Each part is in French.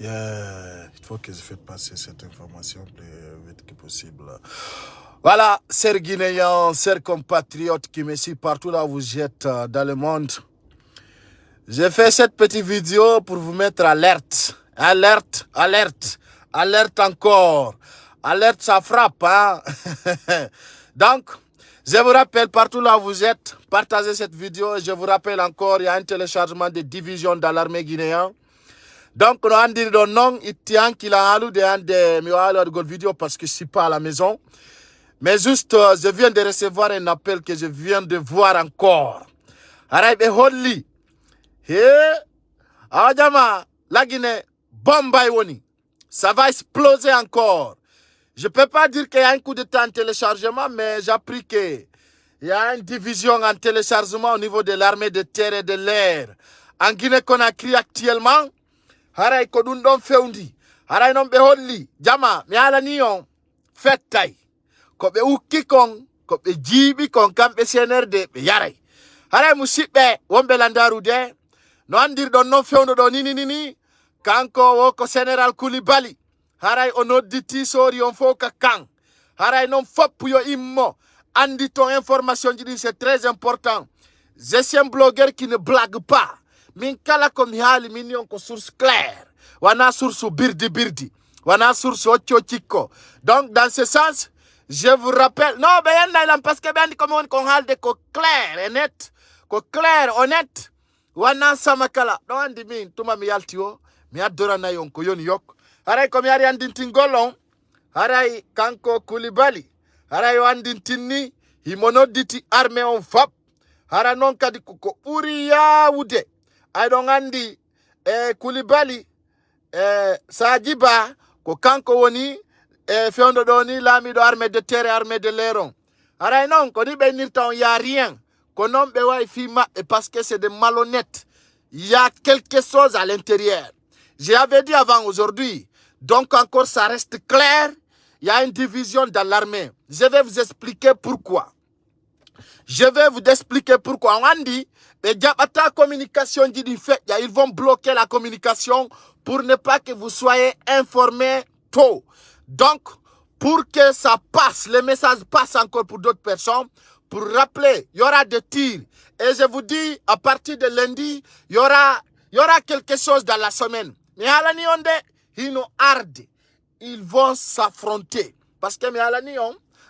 Il faut que je fasse passer cette information le plus vite que possible. Voilà, chers Guinéens, chers compatriotes qui me suivent partout là où vous êtes dans le monde. J'ai fait cette petite vidéo pour vous mettre alerte. Alerte, alerte, alerte encore. Alerte, ça frappe, hein. Donc, je vous rappelle partout là où vous êtes, partagez cette vidéo. Je vous rappelle encore, il y a un téléchargement de division dans l'armée guinéenne. Donc, nous avons dit non, il tient qu'il a alloué des vidéo parce que je ne suis pas à la maison. Mais juste, je viens de recevoir un appel que je viens de voir encore. Arabe Holly. La Guinée, Bombay Woni. Ça va exploser encore. Je ne peux pas dire qu'il y a un coup de temps en téléchargement, mais j'ai appris qu'il y a une division en téléchargement au niveau de l'armée de terre et de l'air. En Guinée-Conakry actuellement, haray ko ɗum ɗon fewndi haray noon ɓe holli jama mi alani on fettay ko ɓe ukki kon ko ɓe jiiɓi kon kamɓe CNRD ɓe yaray haray musidɓe wonɓe landarude no andirɗon noon fewndo ɗo ni kanko wo ko général Koulibaly haray o nodditi sori on fof ka kan haray noon fop yo immo andi ton information ji ɗin c'est très important. Je suis un blogueur qui ne blague pas. Min kala ko mi haali min yon ko source claire wana source birdi wana source ochiko. Donc dans ce sens je vous rappelle non be yanda parce que ben comme on kon haalde ko clair et net ko clair honnête wana samakala do andi min tuma mi yalti o mi adorana yon ko yoni yok haray ko mi ari andintin golon haray kanko Koulibaly haray o andintinni himonoditi armée on fap hara non kadi ko ɓuri yawude aɗon andi Koulibaly Sadjiba ko kanko woni fewndo ɗo ni laamiɗo armée de terre armée de l'air on haray noon ko ni ɓeynirta on ya rien ko noon ɓe wawi fi maɓɓe parce que c'est des malhonnêtes. Il y a quelque chose à l'intérieur. J'avais dit avant aujourd'hui, donc encore ça reste clair, il y a une division dans l'armée. Je vais vous expliquer pourquoi. Je vais vous expliquer pourquoi. On dit, la communication dit fait, ils vont bloquer la communication pour ne pas que vous soyez informés tôt. Donc, pour que ça passe, le message passe encore pour d'autres personnes, pour rappeler, il y aura des tirs. Et je vous dis, à partir de lundi, il y aura quelque chose dans la semaine. Mais à la Nionde, ils vont s'affronter. Parce que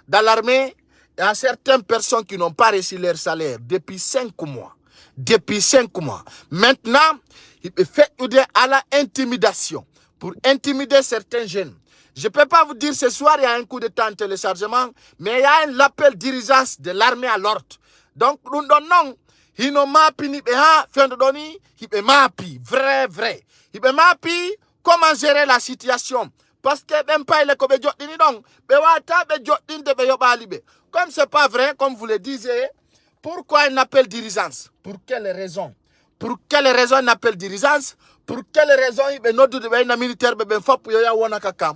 dans l'armée, il y a certaines personnes qui n'ont pas reçu leur salaire depuis 5 mois. Depuis 5 mois. Maintenant, il fait à la intimidation pour intimider certains jeunes. Je ne peux pas vous dire ce soir, il y a un coup de temps de téléchargement, mais il y a un appel d'urgence de l'armée à l'ordre. Donc, nous donnons, il n'ont pas pu, vrai. Il n'a pas comment gérer la situation. Parce que même pas il est comme comme ce n'est pas vrai, comme vous le disiez, pourquoi un appel d'urgence? Pour quelle raison? Pour quelle raison un appel d'urgence? Pour quelle raison il y a un militaire?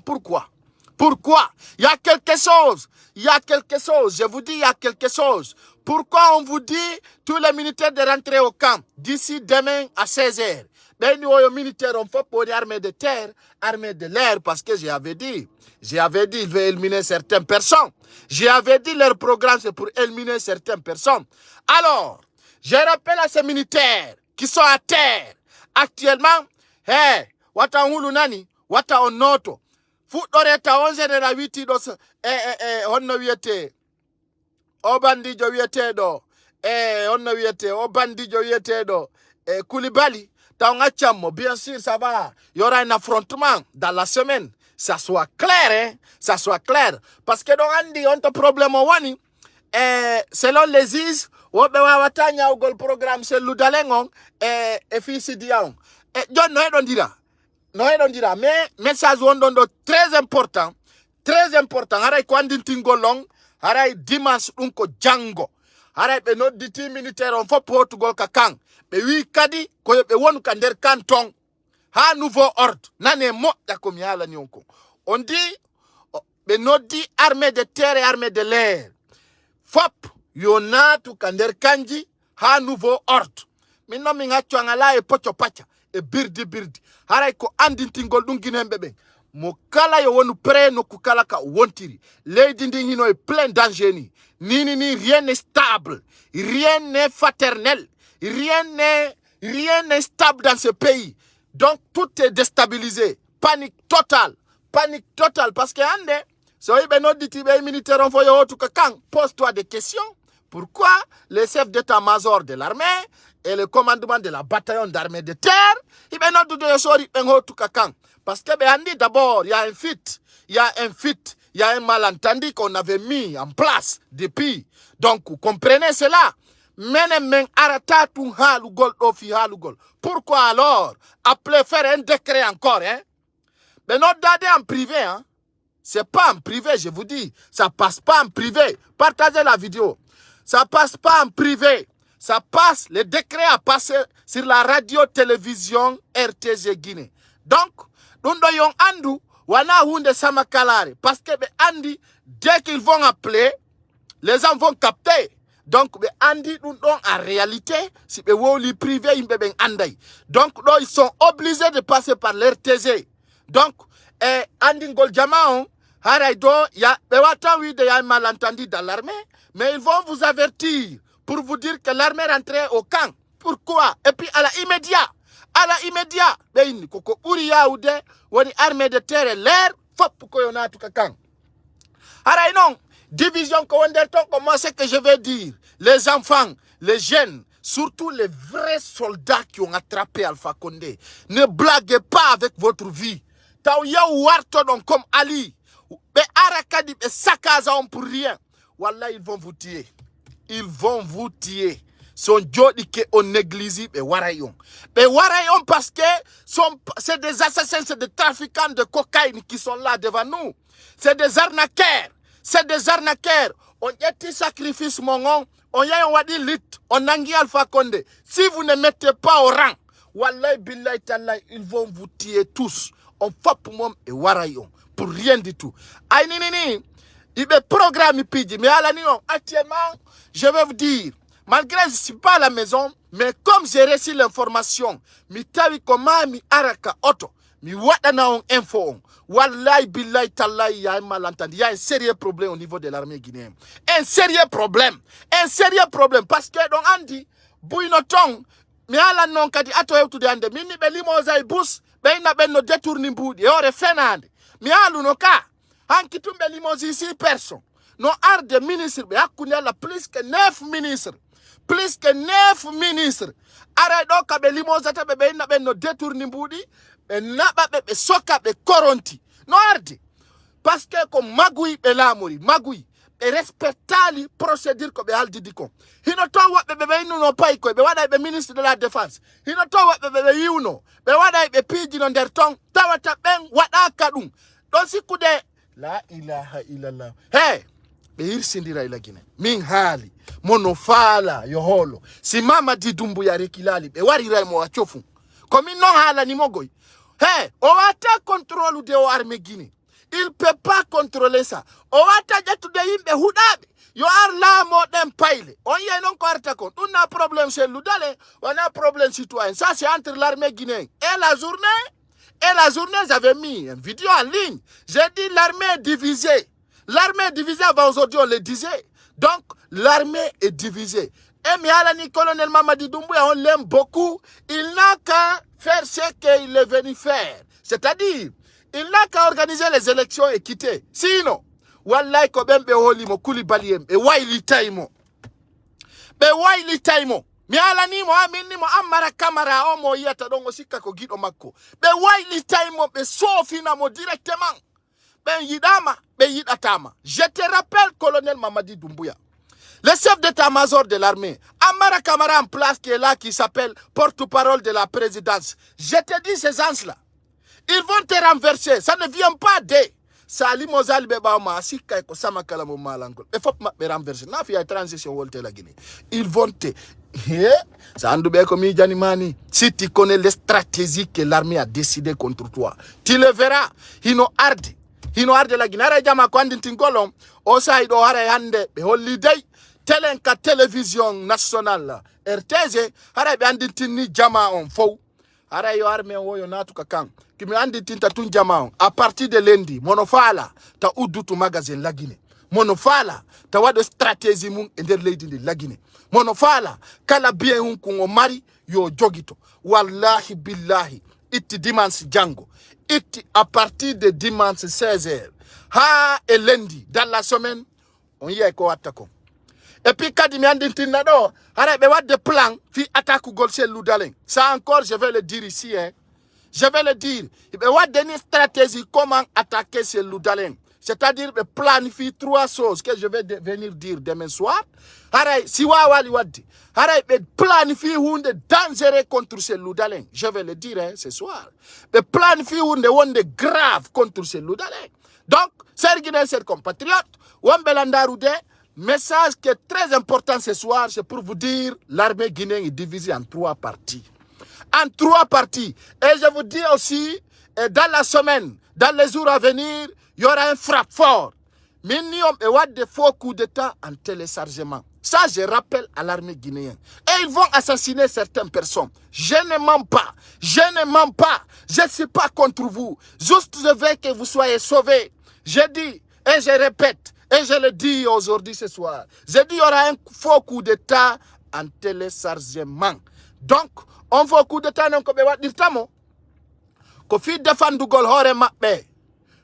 Pourquoi? Pourquoi? Il y a quelque chose. Il y a quelque chose. Je vous dis, il y a quelque chose. Pourquoi on vous dit tous les militaires de rentrer au camp d'ici demain à 16h? Les militaires ont fait pour l'armée de terre, armée de l'air, parce que j'avais dit, ils veulent éliminer certaines personnes. J'avais dit, leur programme, c'est pour éliminer certaines personnes. Alors, je rappelle à ces militaires qui sont à terre, actuellement, wata hulu nani, wata onoto. Futoreta 11 dos, onno wiete, obandijo wiete do, onno wiete, obandijo wiete do, Koulibaly. Bien sûr, ça va. Il y aura un affrontement dans la semaine. Ça soit clair, hein? Ça soit clair. Parce que dans on a problème selon les is, on va le programme, c'est l'Udalengon et fils Diaon. John Noé dira. Mais message très important. Très important. Haray kwandin tingolong, haray dimanche unko jango. Haray be no diti militaire on faut Portugal kakang. Be wi kadi ko be wonu ka nder canton ha nouveau ordre nane mo da ko mi hala ni onko on dit be noddi armée de terre et armée de l'air fop yonatu ka nder kanji ha nouveau ordre minno mi ngaccio ngala e pocho pacha e birdi birdi haray ko andintingol ɗum guinéen ɓe mo kala yo wonu pré nokku kala ka wontiri leydi ndi hino e plein danger ni rien n'est stable, rien n'est fraternel, rien n'est stable dans ce pays. Donc tout est déstabilisé, panique totale parce que ande so ibe no diti be militaire on foyo tout ka pose-toi des questions. Pourquoi les chefs d'état-major de l'armée et le commandement de la bataillon d'armée de terre, il parce que d'abord, il y a un malentendu qu'on avait mis en place depuis. Donc, vous comprenez cela. Pourquoi alors appeler faire un décret encore, hein? Mais non, d'aller en privé, hein? C'est pas en privé, je vous dis. Ça passe pas en privé. Partagez la vidéo. Ça passe pas en privé. Ça passe, le décret a passé sur la radio-télévision RTG Guinée. Donc, nous devons andu, wana hunde samakalare. Parce que andi, dès qu'ils vont appeler, les gens vont capter. Donc, andi, nous en réalité, si vous voulez privé, ils ben andai. Donc, ils sont obligés de passer par l'RTG. Donc, andi ngol jamaon, haraido, ya, oui, il y a un malentendu dans l'armée. Mais ils vont vous avertir pour vous dire que l'armée est rentrée au camp. Pourquoi? Et puis à l'immédiat, ben koko uriya oude, woni armée de terre et l'air, fop ko yona tout camp. Aray non, division ko wonderton, comment c'est que je vais dire? Les enfants, les jeunes, surtout les vrais soldats qui ont attrapé Alpha Condé, ne blaguez pas avec votre vie. Taw yaw wartodon comme Ali, be arakadi be sakazon pour rien. Wallah, ils vont vous tuer. Ils vont vous tuer. Son jodi que on néglige et warayon. Mais warayon parce que c'est des assassins, c'est des trafiquants de cocaïne qui sont là devant nous. C'est des arnaqueurs. C'est des arnaqueurs. On y a des sacrifices, mon on y a un wadi lit. On nangi Alpha Condé. Si vous ne mettez pas au rang, Wallah, billahi tallah, ils vont vous tuer tous. On fait pour moi et warayon. Pour rien du tout. Aïe, ni. Il me programme pidi, mais à la nuit, actuellement, je vais vous dire, malgré que je ne suis pas à la maison, mais comme j'ai reçu l'information, mi tawi koma mi araka auto, mi wadana on info, wallahi billahi tallahi, il y a un malentendu, il y a un sérieux problème au niveau de l'armée guinéenne. Un sérieux problème, parce que donc Andy, bouinotong, mi ala non kadi ato eutu de ande, mini be limoza bus, be ina ben no détourni boudi, e ore fenande, mi alu no ka. Hanki tumbe limousine 6 personnes. Non, art de ministres, il plus que 9 ministres. Plus que 9 ministres. Arrête donc, be limousine, be no détourni boudi, be naba be soka be koronti. Non, arde. Parce que comme magui be lamori, magui, be respectali procédure ko be haldi diko. Hino to wa be inu no pai ko be wada be ministre de la défense. Hino to wa be yuno, be wada be piji no der tong, tawata ben wada kadum. Don si kude la ilaha illallah. Hey, be irsindira ila Guinée. Min hali, monofala, yoholo. Si mama di dumbu ya rekilali, be wari mo wachofu. Komi non hala ni mogoi. Hey, owata contrôle de o armée Guinée. Il peut pas contrôler ça. Owata jetu de yimbe hudabe. Yo ar la mo dem paile. On y a non quarta compte. On a problème chez Loudale, on a problème citoyen. Ça c'est entre l'armée guinéenne et la journée. Et la journée, j'avais mis une vidéo en ligne. J'ai dit l'armée est divisée. L'armée est divisée avant aujourd'hui, on le disait. Donc, l'armée est divisée. Et Mialani, colonel Mamadi Doumbouya, on l'aime beaucoup. Il n'a qu'à faire ce qu'il est venu faire. C'est-à-dire, il n'a qu'à organiser les élections et quitter. Sinon, Wallahi Kobembe Holimo, Koulibaliem, et Waili Taimo. Be Waili Taimo. Mi ala ni mo amini mo amara kamera omo yata dongo sika ko gido makko be waili time be sofina mo directement ben yidama be yidatama. Je te rappelle colonel Mamadi Doumbouya, le chef d'état-major de l'armée, Amara Kamara en place qui est là, qui s'appelle porte-parole de la présidence. Je te dis ces gens-là, ils vont te renverser, ça ne vient pas de Sali Mozali Beba Sika ko sama kala mo malangol. E faut me renverser. Na fi transition wolte la Guinée. Ils vont te ça andou be ko mi janimani. Si tu connais les stratégies que l'armée a décidé contre toi, tu le verras. Hino arde la Guinée. Ara jama ko andin tingolom o say do hare hande be holiday telenka télévision nationale RTG hare be andin tinni jama on fo Ara yo armée woyo natu kakang. Kimi andi tinta tun jamao. À partir de lundi, monofala ta udutu magazine la Guinée. Monofala ta wado stratégie mun ender lady de la Guinée. Monofala kala bien hun kungo mari yo jogito. Wallahi billahi iti dimanche jango. Iti à partir de dimanche 16h. Ha et lundi dans la semaine on y est ko atako. Et puis, quand il m'a dit, des plans, puis attaque Golsel Loudalen. Ça encore, je vais le dire ici. Hein. Je vais le dire. Il y a une stratégie comment attaquer ce Loudalen. C'est-à-dire, planifier 3 choses que je vais venir dire demain soir. Si wali wadi. Planifier une dangereux contre ce Loudalen. Je vais le dire hein, ce soir. Planifier une grave contre ce Loudalen. Donc, c'est compatriote. Wambelandaroude. Message qui est très important ce soir, c'est pour vous dire l'armée guinéenne est divisée en 3 parties. En 3 parties. Et je vous dis aussi, dans la semaine, dans les jours à venir, il y aura un frappe fort. Minimum et des faux coups d'État en téléchargement. Ça, je rappelle à l'armée guinéenne. Et ils vont assassiner certaines personnes. Je ne mens pas. Je ne mens pas. Je ne suis pas contre vous. Juste je veux que vous soyez sauvés. Je dis et je répète. Et je le dis aujourd'hui, ce soir. Je dis, il y aura un faux coup d'État en téléchargement. Donc, on fait un coup d'État, non, comme on dit, que fi défendre gol hore maɓɓe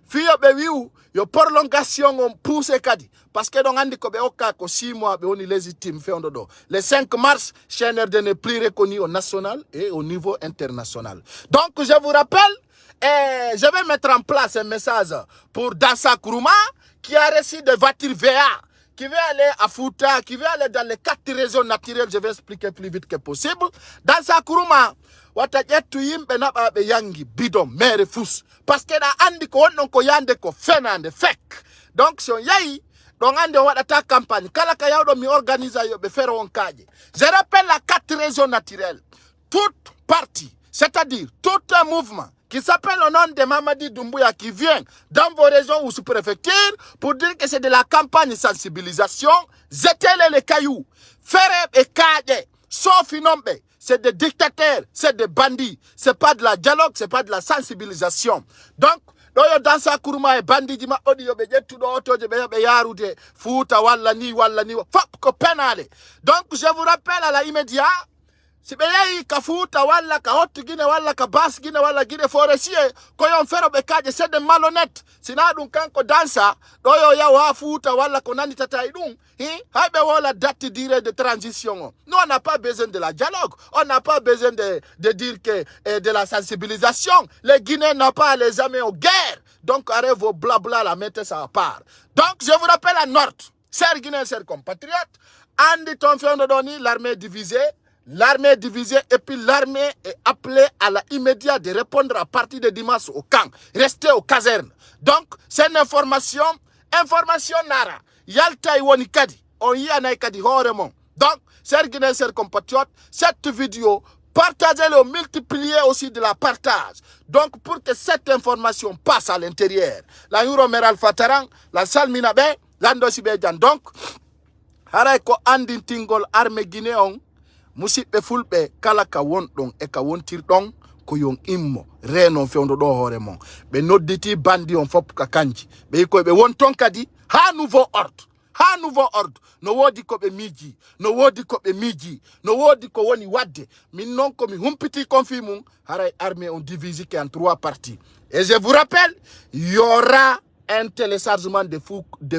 fi yoɓe wi'u yo prolongation on pousse kadi parce que ɗon andi ko ɓe hokka ko 6 mois ɓe woni légitime fewdo ɗo le 5 mars CNRD n'est plus reconnu au national et au niveau international. Donc je vous rappelle et je vais mettre en place un message pour Dansa Kourouma qui a reçu des voitures VA, qui veut aller à Fouta, qui veut aller dans les 4 régions naturelles. Je vais expliquer plus vite que possible. Dansa Kourouma, wata yetu yimbe na ba yangi bidon mere fous parce que na andi ko wonnon ko yande ko fenande fek. Donc so yayi donc andi on wada ta campagne kala ka yawdo mi organise yo be faire on kaje. Je rappelle la 4 régions naturelles. Toute partie, c'est-à-dire tout un mouvement qui s'appelle au nom de Mamadi Doumbouya qui vient dans vos régions ou sous-préfectures pour dire que c'est de la campagne de sensibilisation, jetez les cailloux, faire et kaje, sauf inombe, c'est des dictateurs, c'est des bandits, c'est pas de la dialogue, c'est pas de la sensibilisation. Donc, dans sa Kourouma et bandit dima audio be jettu do oto je be yarude futa walla ni fop ko penale. Donc je vous rappelle à la immédiat si be yayi ka futa walla ka hottu Guinée walla ka bas Guinée walla Guinée forestier ko yon fero be kaje c'est des malhonnêtes sina dum kanko dansa do yo yawa futa walla ko nani tata dum haybe wala date durée de transition. Nous on n'a pas besoin de la dialogue, on n'a pas besoin de dire que de la sensibilisation. Les Guinéens n'ont pas les armées aux guerres. Donc arrêtez vos blabla la mettez ça à part. Donc je vous rappelle à Nord, chers Guinéens, chers compatriotes, Andi Tonfeondo Doni, l'armée est divisée. L'armée est divisée et puis l'armée est appelée à la immédiat de répondre à partir de dimanche au camp. Restez aux casernes. Donc, c'est une information nara. Yalta iwoni kadi. On y en a kadi horemon. Donc, chers Guinéens, chers compatriotes, cette vidéo, partagez-le, multipliez aussi de la partage. Donc, pour que cette information passe à l'intérieur. La Euro Meral Fatarang, la Salminabe, l'Andosibéjan. Donc, Haraiko Andin Tingol, armée guinéen. Musidɓe fulɓe kala ka wonɗon e ka wontirɗon ko yon immo reno fewndo ɗo hoore mon ɓe nodditi bandi on fof ka kanji ɓe yi koye ɓe wonton kadi ha nouveau ordre no woodi ko ɓe miiji no woodi ko ɓe miiji no woodi ko woni wadde min noon komi humpiti konfi mum haray armée on divise que en 3 parties et je vous rappelle il y aura un téléchargement de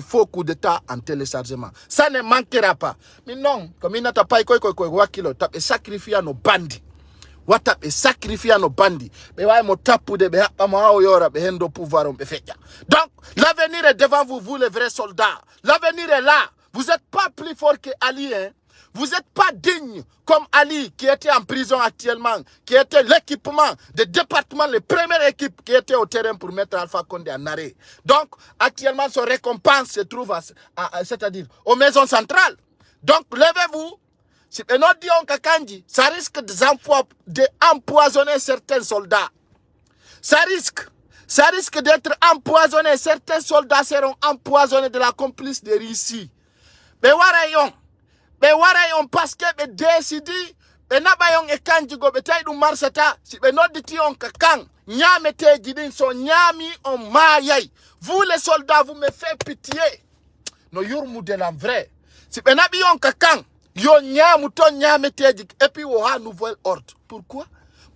faux coups d'État en téléchargement. Ça ne manquera pas. Mais non, comme il n'a pas wakilo, tape sacrifier nos bandits. Watap et sacrifier nos bandits. Mais ouais, mon tapu de behendo pouvoir on befeja. Donc, l'avenir est devant vous, vous les vrais soldats. L'avenir est là. Vous n'êtes pas plus fort que Ali, hein. Vous n'êtes pas digne comme Ali qui était en prison actuellement, qui était l'équipement des départements, les premières équipes qui étaient au terrain pour mettre Alpha Condé en arrêt. Donc, actuellement, son récompense se trouve c'est-à-dire aux maisons centrales. Donc, levez-vous. Si nous disons Kakanji, ça risque d'empoisonner certains soldats. Ça risque d'être empoisonné. Certains soldats seront empoisonnés de la complice de Russie. Mais voilà, parce que décidé Be nabayong e kanji go be tay dum marsata si be nodditi on ka kan nyameteji din so nyami on mayay. Vous les soldats vous me faites pitié. No yurmu de la vrai. Si be nabi on ka kan yo nyamu ton nyameteji et puis wo ha nouvel ordre. Pourquoi?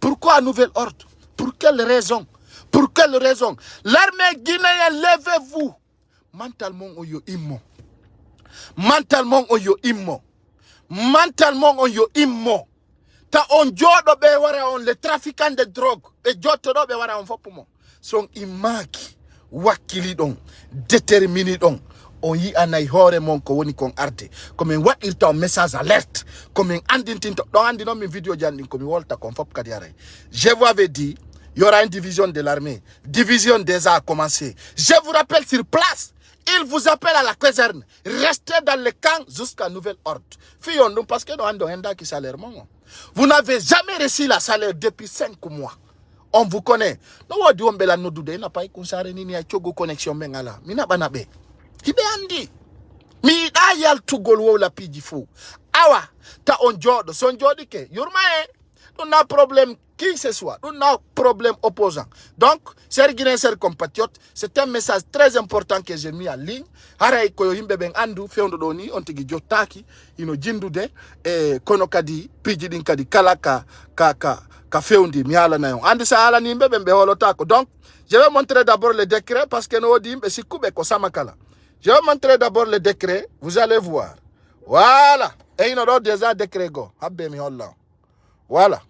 Pourquoi nouvel ordre? Pour quelle raison? Pour quelle raison? L'armée guinéenne, levez-vous. Mentalement on yo immo. Mentalement on yo immo. Mentalement on yo immo. Ta on jodo be wara on les trafiquants de drogue be joto do be wara on fopumo son imaki wakili don déterminé don on yi anay hore mon ko woni kon arte comme en wadirta message alerte comme en andintin don andi no mi video jandi ko mi wolta kon fop kadi aray. Je vous avais dit il y aura une division de l'armée. Division déjà a commencé. Je vous rappelle sur place. Il vous appelle à la caserne. Restez dans le camp jusqu'à nouvel ordre. Fillon, parce que nous avons qui salaire. Vous n'avez jamais reçu la salaire depuis 5 mois. On vous connaît. Nous avons dit que nous n'a pas eu connexion. Mina banabe. Hibe andi. Mi ayal tugol la piji fou. Awa. Ta on jodo. Son jodi ke. Yurmae. On a problème qui que ce soit. On a problème opposant. Donc, chers Guinéens, chers compatriotes, c'est un message très important que j'ai mis en ligne. Haray ko yimbe ben andu fewndo doni on tigi jotaki ino jindude e kono kadi piji din kadi kala ka fewndi mi ala na yon. Andi sa ala ni mbebe be holotako. Donc, je vais montrer d'abord le décret parce que no di mbe sikube ko samakala. Je vais montrer d'abord le décret, vous allez voir. Voilà. Et il y a déjà décret go. Habbe mi holla. Voilà.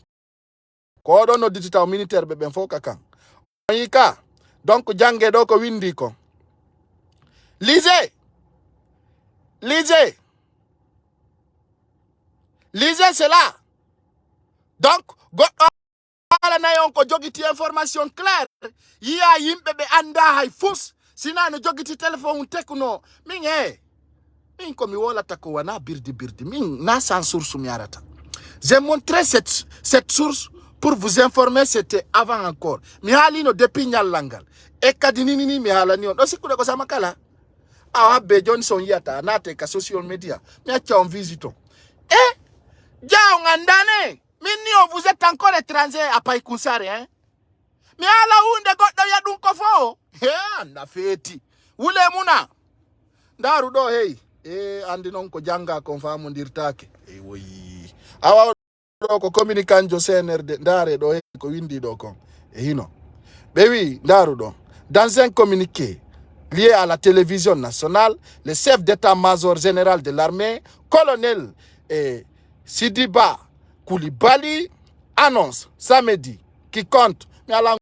Ko do no digital militaire be ben fo kakan. Yika. Donc jange do ko windi ko. Lisez. Lisez. Lisez cela. Donc go ala na yon ko jogiti information claire. Ya yimbe be anda hay fus. Sina no jogiti téléphone tekno. Minge. Min ko mi wala tako wana birdi. Min na sans source mi arata. J'ai montré cette source pour vous informer, c'était avant encore. Mi halino depuis Nyalangal. E kadinini ni mi halani on. Osi kude ko samakala. Awa be Johnson yata nate ka social media. Mi acha on visito. Jao ngandane. Minio vous êtes encore étranger à Païkounsare, hein? Mi hala unde goddo ya dun ko fo. Na feti. Wule muna. Daru do hey. Andi non ko janga ko famu ndirtake. Woyi. Awa ko communicant jo CNRD ndare do ko windi do kon hino be oui ndaru do dans un communiqué lié à la télévision nationale le chef d'état-major général de l'armée colonel Sidiba Koulibaly annonce samedi qui compte mi ala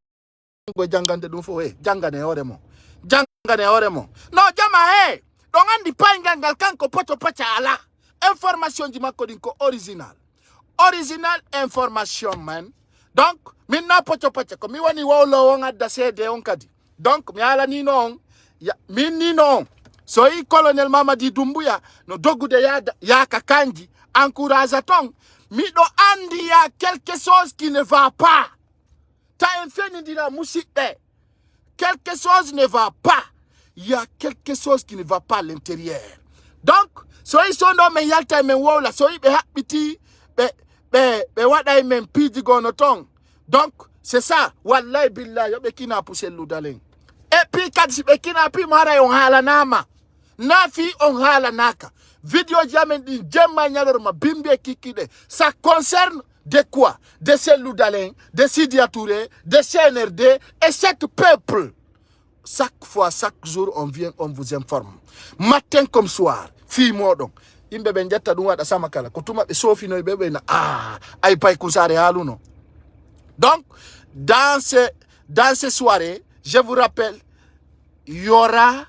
go jangande dum fo jangane horemo no jama do ngandi payngal kanko poto pacha ala information di makko ko original information man. Donc minna pocho ko mi wani wawlo wonga da cede on kadi. Donc mi ala ni non ya min ni non. So i colonel Mamadi Doumbouya no dogude ya kakanji encourageaton mi do andi ya quelque chose qui ne va pas. Ta infini dina musique. Quelque chose ne va pas. Il y a quelque chose qui ne va pas à l'intérieur. Donc so i sondo me yalta me wawla so i be habiti be wada men piji gono tong. Donc c'est ça wallahi billahi yo be kina pousse ludalen. Et puis kad si be kina pi mara on hala nama nafi on hala naka video jamen di jemma nyalor ma bimbe kikide. Ça concerne de quoi? De ces ludalen, de Sidia Touré, de CNRD et cet peuple. Chaque fois, chaque jour on vient, on vous informe matin comme soir. Fi modon imbe ben jetta dum wada samakala ko tuma be sofi no bebe na ay Païkounsare haluno. Donc dans ces soirées, je vous rappelle, il y aura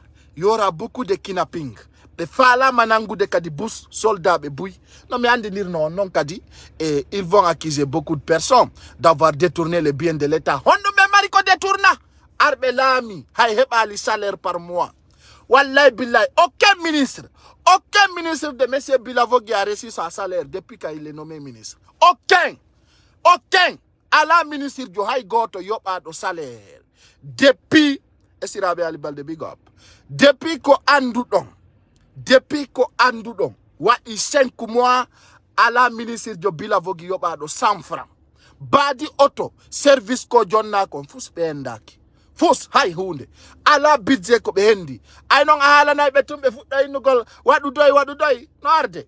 beaucoup de kidnapping. Be fala manangu de kadi bus soldats be bouy non mais andi nir non kadi et ils vont accuser beaucoup de personnes d'avoir détourné les biens de l'État. On nous même mariko détourna arbe lami hay hebali salaire par mois. Wallahi billahi aucun ministre de M. Bilavo qui a reçu son salaire depuis qu'il est nommé ministre. Aucun. À la ministre du High Goto yoba do salaire. Depuis, Esirabe Ali Balde Big Up. Depuis ko andu don. Wa i 5 mois, ala ministre jo bila vogi yoɓaɗo 100 francs baadi auto service ko jonna kon fus ɓe hendaki fus hay hunde ala budget ko ɓe hendi ay noon a haalanayi ɓe tum ɓe fuɗɗa innugol waɗu doy no arde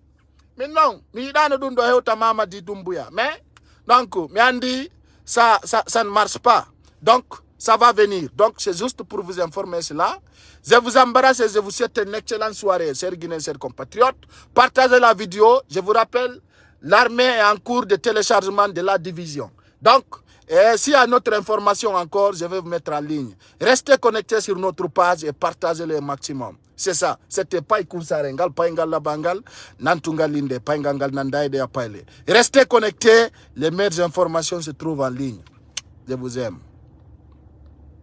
min noon mi yiɗano ɗum ɗo hewta Mamadi Doumbouya mais donc mi andi ça ne marche pas donc ça va venir donc c'est juste pour vous informer cela. Je vous embrasse et je vous souhaite une excellente soirée, chers Guinéens, chers compatriotes. Partagez la vidéo. Je vous rappelle, l'armée est en cours de téléchargement de la division. Donc, s'il y a notre information encore, je vais vous mettre en ligne. Restez connectés sur notre page et partagez-le au maximum. C'est ça. C'était Païkou Sarengal, Païngal Labangal, Nantungal Linde, Païngangal Nandaïde Apaile. Restez connectés. Les meilleures informations se trouvent en ligne. Je vous aime.